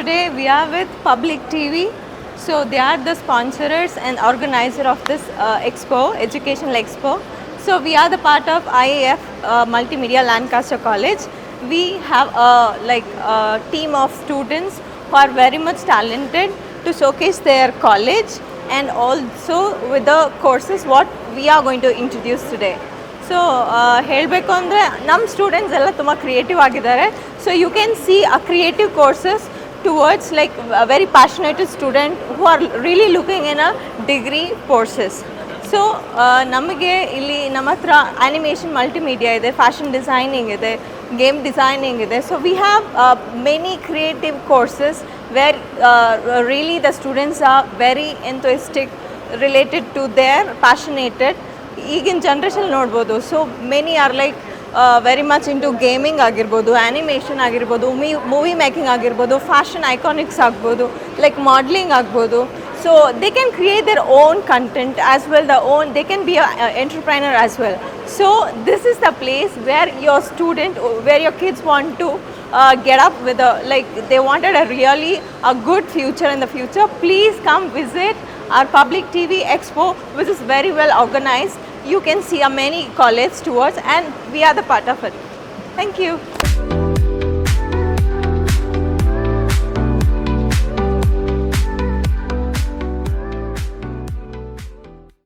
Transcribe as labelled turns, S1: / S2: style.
S1: today we are with Public TV. So they are the sponsors and organizer of this expo, educational expo. So we are the part of IIF Multimedia Lancaster College. We have a team of students who are very much talented to showcase their college and also with the courses what we are going to introduce today. So ಹೇಳಬೇಕು ಅಂದರೆ ನಮ್ಮ students ಎಲ್ಲ ತುಂಬ creative ಆಗಿದ್ದಾರೆ. So you can see a creative courses towards like a very passionate student who are really looking in a degree courses. So ನಮಗೆ ಇಲ್ಲಿ ನಮ್ಮ ಹತ್ರ ಆನಿಮೇಷನ್ ಮಲ್ಟಿಮೀಡಿಯಾ ಇದೆ, ಫ್ಯಾಷನ್ ಡಿಸೈನಿಂಗ್ ಇದೆ, game designing ಇದೆ. So we have many creative courses where really the students are very enthusiastic related to their passionate ಈಗಿನ generation ನೋಡ್ಬೋದು. So many are like very much into gaming ಆಗಿರ್ಬೋದು, animation ಆಗಿರ್ಬೋದು, movie making ಆಗಿರ್ಬೋದು, fashion iconics ಆಗ್ಬೋದು, like modelling ಆಗ್ಬೋದು. So they can create their own content as well they can be a entrepreneur as well. So this is the place where your student, where your kids want to get up with they wanted a really a good future in the future. Please come visit our Public TV Expo, which is very well organized. You can see many college tours and we are the part of it. Thank you.